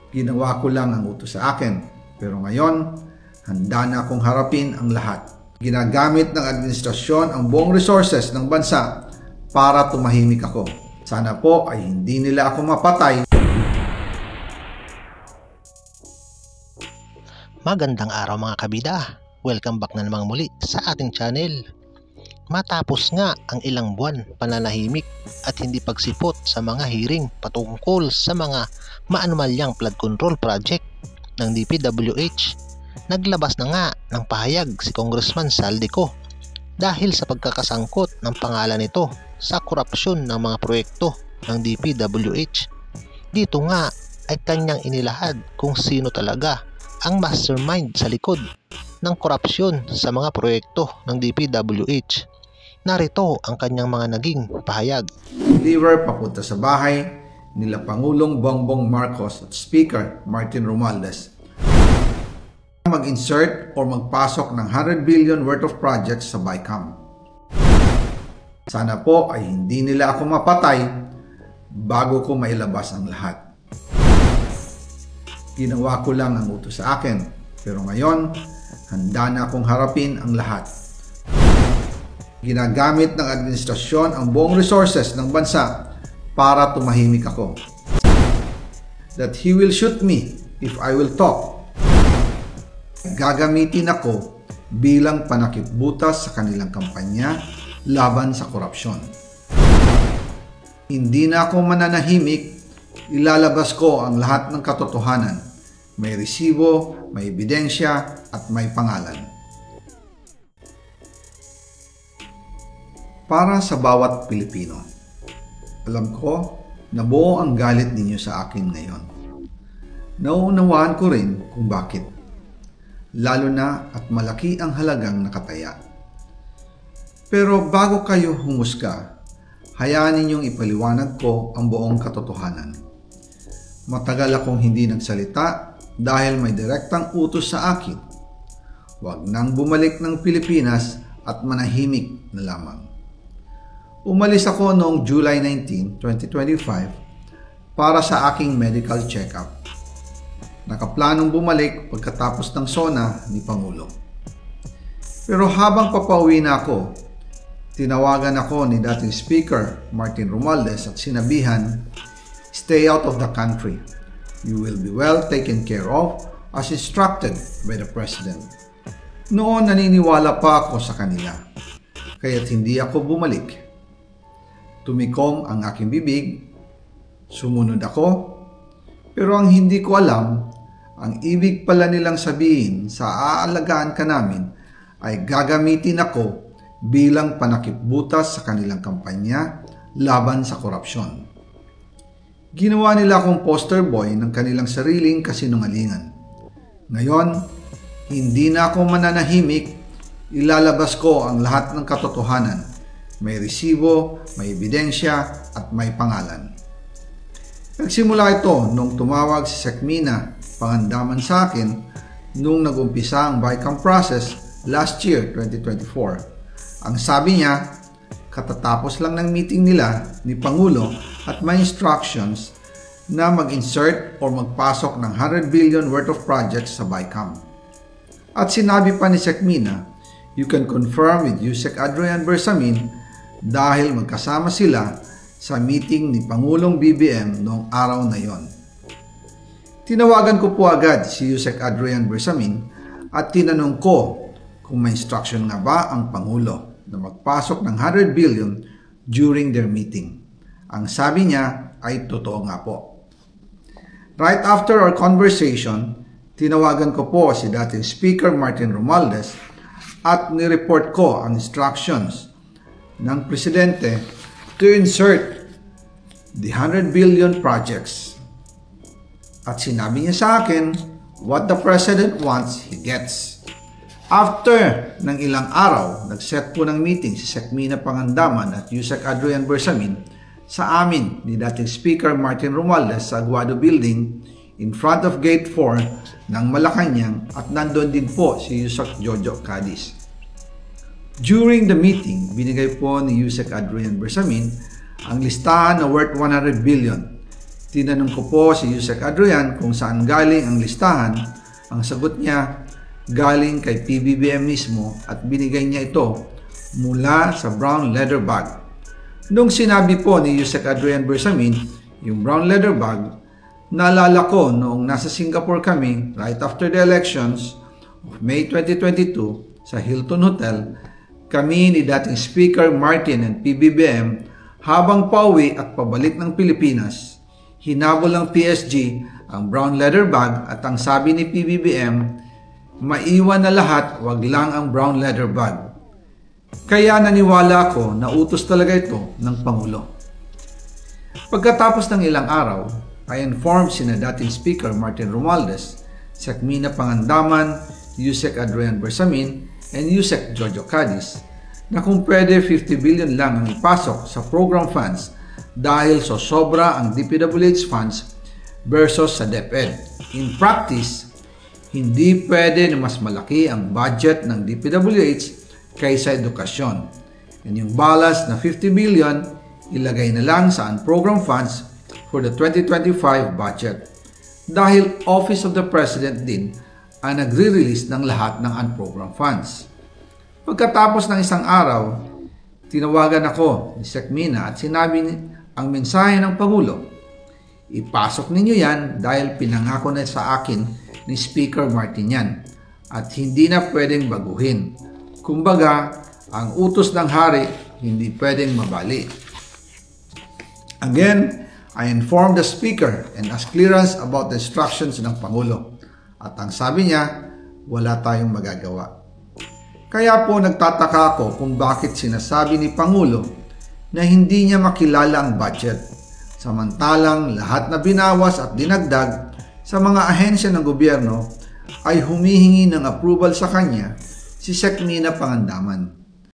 Ginawa ko lang ang utos sa akin, pero ngayon, handa na akong harapin ang lahat. Ginagamit ng administrasyon ang buong resources ng bansa para tumahimik ako. Sana po ay hindi nila ako mapatay. Magandang araw mga kabida. Welcome back na namang muli sa ating channel. Matapos nga ang ilang buwan pananahimik at hindi pagsipot sa mga hearing patungkol sa mga maanumalyang flood control project ng DPWH, naglabas na nga ng pahayag si Congressman Saldico dahil sa pagkakasangkot ng pangalan nito sa korupsyon ng mga proyekto ng DPWH. Dito nga ay kanyang inilahad kung sino talaga ang mastermind sa likod ng korupsyon sa mga proyekto ng DPWH. Narito ang kanyang mga naging pahayag. Deliver papunta sa bahay nila Pangulong Bongbong Marcos at Speaker Martin Romualdez. Mag-insert o magpasok ng 100 billion worth of projects sa BICAM. Sana po ay hindi nila ako mapatay bago ko mailabas ang lahat. Ginawa ko lang ang utos sa akin, pero ngayon, handa na akong harapin ang lahat. Ginagamit ng administrasyon ang buong resources ng bansa para tumahimik ako. That he will shoot me if I will talk. Gagamitin ako bilang panakipbutas sa kanilang kampanya laban sa korupsyon. Hindi na ako mananahimik, ilalabas ko ang lahat ng katotohanan. May resibo, may ebidensya at may pangalan. Para sa bawat Pilipino, alam ko na buo ang galit ninyo sa akin ngayon. Nauunawaan ko rin kung bakit, lalo na at malaki ang halagang nakataya. Pero bago kayo humusga, hayaan ninyong ipaliwanag ko ang buong katotohanan. Matagal akong hindi nagsalita dahil may direktang utos sa akin. Huwag nang bumalik ng Pilipinas at manahimik na lamang. Umalis ako noong July 19, 2025 para sa aking medical check-up. Nakaplanong bumalik pagkatapos ng SONA ni Pangulo. Pero habang papauwi na ako, tinawagan ako ni dating Speaker Martin Romualdez at sinabihan, "Stay out of the country. You will be well taken care of as instructed by the President." Noon naniniwala pa ako sa kanila, kaya't hindi ako bumalik. Tumikom ang aking bibig, sumunod ako, pero ang hindi ko alam, ang ibig pala nilang sabihin sa aalagaan ka namin ay gagamitin ako bilang panakipbutas sa kanilang kampanya laban sa korupsyon. Ginawa nila akong poster boy ng kanilang sariling kasinungalingan. Ngayon, hindi na ako mananahimik, ilalabas ko ang lahat ng katotohanan. May resibo, may ebidensya at may pangalan. Nagsimula ito nung tumawag si Sekmina Pangandaman sa akin nung nag-umpisa ang BICAM process last year, 2024. Ang sabi niya, katatapos lang ng meeting nila ni Pangulo at may instructions na mag-insert o magpasok ng 100 billion worth of projects sa BICAM. At sinabi pa ni Sekmina, you can confirm with Yusek Adrian Bersamin dahil magkasama sila sa meeting ni Pangulong BBM noong araw na yon. Tinawagan ko po agad si Yusek Adrian Bersamin at tinanong ko kung may instruction nga ba ang Pangulo na magpasok ng 100 billion during their meeting. Ang sabi niya ay totoo nga po. Right after our conversation, tinawagan ko po si dating Speaker Martin Romualdez at nireport ko ang instructions ng Presidente to insert the 100 billion projects. At sinabi niya sa akin, what the President wants, he gets. After ng ilang araw, nag-set po ng meeting si Sekmina Pangandaman at Yusek Adrian Bersamin sa amin ni dating Speaker Martin Romualdez sa Aguado Building in front of Gate 4 ng Malacanang at nandun din po si Yusek Jojo Cadiz. During the meeting, binigay po ni Yusek Adrian Bersamin ang listahan na worth 100 billion Tinanong ko po si Yusek Adrian kung saan galing ang listahan. Ang sagot niya, galing kay PBBM mismo at binigay niya ito mula sa brown leather bag. Nung sinabi po ni Yusek Adrian Bersamin yung brown leather bag, naalala ko noong nasa Singapore kami right after the elections of May 2022 sa Hilton Hotel, kami ni dating Speaker Martin and PBBM habang pauwi at pabalik ng Pilipinas, hinabol ng PSG ang brown leather bag at ang sabi ni PBBM, maiwan na lahat, wag lang ang brown leather bag. Kaya naniwala ko na utos talaga ito ng Pangulo. Pagkatapos ng ilang araw, I informed sina dating Speaker Martin Romualdez, Sekmina Pangandaman, Yusek Adrian Bersamin, and Yusek Jojo Cadiz na kung pwede 50 billion lang ang ipasok sa program funds dahil so sobra ang DPWH funds versus sa DepEd. In practice, hindi pwede na mas malaki ang budget ng DPWH kaysa edukasyon. And yung balance na 50 billion, ilagay na lang sa program funds for the 2025 budget. Dahil Office of the President din ang nagre-release ng lahat ng unprogram funds. Pagkatapos ng isang araw, tinawagan ako ni Sekmina at sinabi ang mensahe ng Pangulo. Ipasok ninyo yan dahil pinangako na sa akin ni Speaker Martin yan at hindi na pwedeng baguhin. Kumbaga, ang utos ng hari hindi pwedeng mabali. Again, I informed the Speaker and asked clearance about the instructions ng Pangulo. At ang sabi niya, wala tayong magagawa. Kaya po nagtataka ako kung bakit sinasabi ni Pangulo na hindi niya makilala ang budget. Samantalang lahat na binawas at dinagdag sa mga ahensya ng gobyerno ay humihingi ng approval sa kanya si Sekmina Pangandaman.